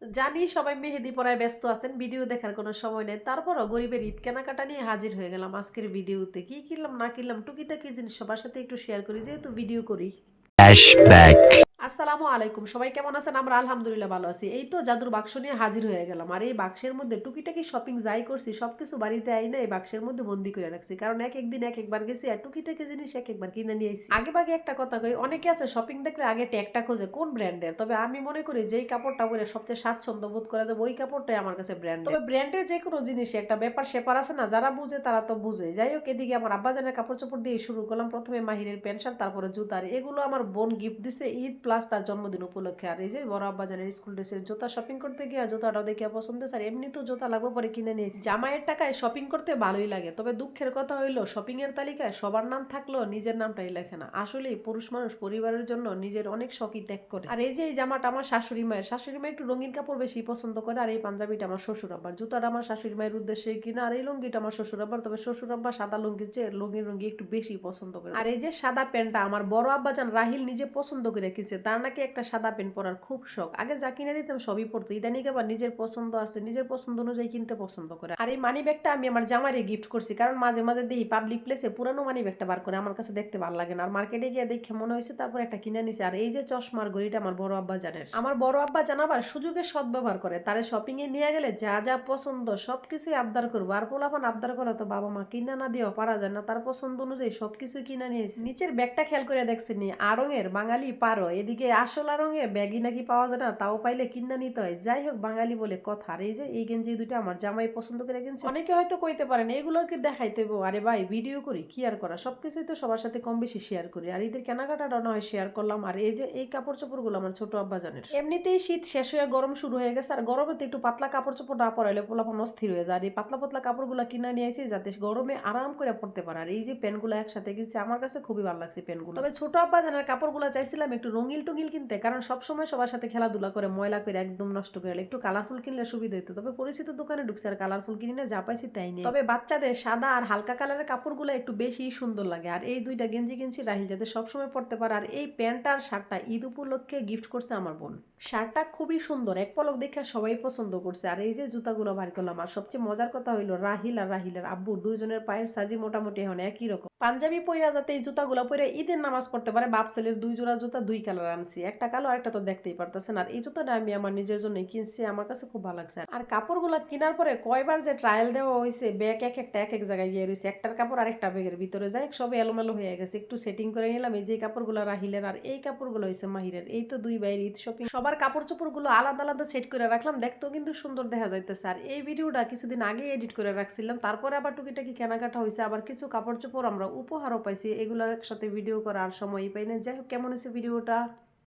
জানি সবাই মেহেদি পড়ায় ব্যস্ত আছেন, ভিডিও দেখার কোনো সময় নেই। তারপরও গরিবের ঈদ কেনাকাটা নিয়ে হাজির হয়ে গেলাম আজকের ভিডিওতে। কি কিনলাম না কিনলাম টুকিটাকি জিনিস সবার সাথে একটু শেয়ার করি যেহেতু ভিডিও করি। ফ্ল্যাশব্যাক। আসসালামু আলাইকুম। সবাই কেমন আছেন? আমরা আলহামদুলিল্লাহ ভালো আছি। এই তো জাদুর বাক্স নিয়ে হাজির হয়ে গেলাম। আর এই বাক্সের মধ্যে টুকিটাকি শপিং যাই করছি সবকিছু বাড়িতে আইনা এই বাক্সের মধ্যে বন্দি করে রাখছি। কারণ একেক দিন একেকবার গেছি আর টুকিটাকি জিনিস একেকবার কিনে নিয়ে আইছি। আগেভাগে একটা কথা কই, অনেকে আছে শপিং দেখলে আগে ট্যাগটা খোঁজে কোন ব্র্যান্ডের। তবে আমি মনে করি যেই কাপড়টা পরে সবচেয়ে স্বাচ্ছন্দ্য বোধ করা যাবে ওই কাপড়টাই আমার কাছে ব্র্যান্ডের। তবে ব্র্যান্ডের যেকোনো জিনিসে একটা ব্যাপার-স্যাপার আছে না, যারা বুঝে তারা তো বুঝে। যাই হোক, এদিকে আমার আব্বাজানের কাপড়-চোপড় দিয়ে শুরু করলাম। প্রথমে মাহিরের প্যান্ট শার্ট, তারপরে জুতা। আর এগুলো আমার বোন গিফট দিছে ঈদ প্লাস তার জন্মদিন উপলক্ষে। আর এই যে বড় আব্বাজানের স্কুল ড্রেসের জুতা শপিং করতে গিয়ে জুতাটাও দেখে পছন্দ হয়েছে। আর এমনিতেও জুতা লাগবে পরে কিনে নিয়েছি। জামাইয়ের টাকায় শপিং করতে ভালোই লাগে, তবে দুঃখের কথা হইলো শপিং এর তালিকায় সবার নাম থাকলেও নিজের নামটাই লেখে না। আসলেই পুরুষ মানুষ পরিবারের জন্য নিজের অনেক শখই ত্যাগ করে। আর এই যে এই জামাটা আমার শাশুড়ি মা একটু রঙিন কাপড় বেশি পছন্দ করে। আর এই পাঞ্জাবিটা আমার শ্বশুর আব্বার, জুতাটা আমার শাশুড়ি মায়ের উদ্দেশ্যে কিনা। আর এই লুঙ্গিটা আমার শ্বশুর আব্বার, তবে শ্বশুর আব্বা সাদা লুঙ্গির চেয়ে রঙিন একটু বেশি পছন্দ করে। আর এই যে সাদা প্যান্টটা আমার বড় আব্বাজান রাহিল নিজে পছন্দ করে রেখেছে, তার নাকি একটা সাদা প্যান্ট পরার খুব শখ। আগে যা কিনে দিতাম সবই পড়তো, ইদানিং আবার নিজের পছন্দ আছে, নিজের পছন্দ অনুযায়ী কিনতে পছন্দ করে। আর এই মানি ব্যাগটা আমি আমার জামাইরে গিফট করছি, কারণ মাঝে মাঝে দেখি পাবলিক প্লেসে পুরানো মানি ব্যাগটা বার করে, আমার কাছে দেখতে ভালো লাগে না। আর মার্কেটে গিয়ে দেখে মনে হয়েছে, তারপর একটা কিনে নিছে। আর এই যে চশমার ঘড়িটা আমার বড় আব্বা জানের, আমার বড় আব্বা জান আবার সুযোগের সদ্ব্যবহার করে। তারে শপিং এ নিয়ে গেলে যা যা পছন্দ সবকিছুই আবদার করবো। আর পোলাপান আবদার করে তো বাবা মা কিনা না দিয়েও পারা যায় না, তার পছন্দ অনুযায়ী সবকিছু কিনা নিয়েছি। নিচের ব্যাগটা খেয়াল করে দেখছেন নি, আড়ঙের বাঙালি পারো, এদিকে আসল আড়ঙে ব্যাগই নাকি পাওয়া যায় না, তাও পাইলে কিনা নিতে হয়। যাই হোক, বাঙালি বলে কথা। আর এই যে এই গেঞ্জি দুটো আমার জামাই পছন্দ করে কিনছে। অনেকে হয়তো কইতে পারেন এগুলো কি দেখাইতে হইবো? আরে ভাই, ভিডিও করি, কি আর করা, সবকিছুই তো সবার সাথে কম বেশি শেয়ার করি। আর ঈদের কেনাকাটাটা নয় শেয়ার করলাম। আর এই যে এই কাপড় চোপড় গুলো আমার ছোট আব্বা জানের। এমনিতেই শীত শেষ হয়ে গরম শুরু হয়ে গেছে, আর গরমে তো একটু পাতলা কাপড় চোপড় না পরাইলে পোলাপান অস্থির হয়ে যায়। আর এই পাতলা পাতলা কাপড়গুলো কিনা নিয়ে আসি যাতে গরমে আরাম করে পড়তে পারে। আর এই যে প্যান্টগুলো একসাথে কিনছি, আমার কাছে খুবই ভালো লাগছে প্যান্টগুলো। তবে ছোট আব্বা জানার কাপড়গুলো চাইছিলাম একটু রঙিল টুঙিল কিনতে, কারণ সবসময় সবার সাথে খেলাধুলা করে ময়লা করে একদম নষ্ট করে, একটু কালারফুল কিনলে সুবিধা হতো। তবে পরিচিত দোকানে ঢুকছে আর কালারফুল কিনি না, যা পাইছি তাই নেই। তবে বাচ্চাদের সাদা আর হালকা কালারের কাপড়গুলো একটু বেশি সুন্দর লাগে। আর এই দুইটা গেঞ্জি কিনছি রাহিল যাতে সবসময় পড়তে পারে। আর এই প্যান্ট আর শার্টটা ঈদ উপলক্ষে গিফট করছে আমার বোন। শার্টটা খুবই সুন্দর, এক পলক দেখে সবাই পছন্দ করছে। আর এই যে জুতাগুলো বার করলাম। আর সবচেয়ে মজার কথা হইলো রাহিল আর রাহিলের আব্বু দুইজনের পায়ের সাইজ মোটামুটি এখন একই রকম। পাঞ্জাবি পইরা যাতে এই জুতাগুলো পরে ঈদের নামাজ পড়তে পারে, বাপ ছেলের দুই জোড়া জুতা দুই কালার আনছি, একটা কালো আর একটা তো দেখতেই পারতেছেন। আর এই জুতাটা আমি আমার নিজের জন্য কিনছি, আমার কাছে খুব ভালো লাগছে। আর কাপড়গুলো কেনার পরে কয়বার যে ট্রায়াল দেওয়া হয়েছে, ব্যাগ এক একটা এক এক জায়গায় গিয়ে রয়েছে, একটার কাপড় আরেকটা ব্যাগের ভিতরে যায়, সবই এলোমেলো হয়ে গেছে। একটু সেটিং করে নিলাম। এই যে কাপড়গুলো রাহিলের আর এই কাপড়গুলো হয়েছে মাহিরের। এই তো দুই ভাইয়ের ঈদ শপিং, সবার কাপড় চোপড় গুলো আলাদা আলাদা সেট করে রাখলাম, দেখতেও কিন্তু সুন্দর দেখা যাইতেছে। আর এই ভিডিওটা কিছুদিন আগে এডিট করে রাখছিলাম, তারপরে আবার টুকিটাকি কেনাকাটা হয়েছে, আবার কিছু কাপড় চোপড় আমরা উপহারও পাইছি, এগুলোর সাথে ভিডিও করার সময়ই পাই না। যাই হোক, কেমন হয়েছে ভিডিওটা?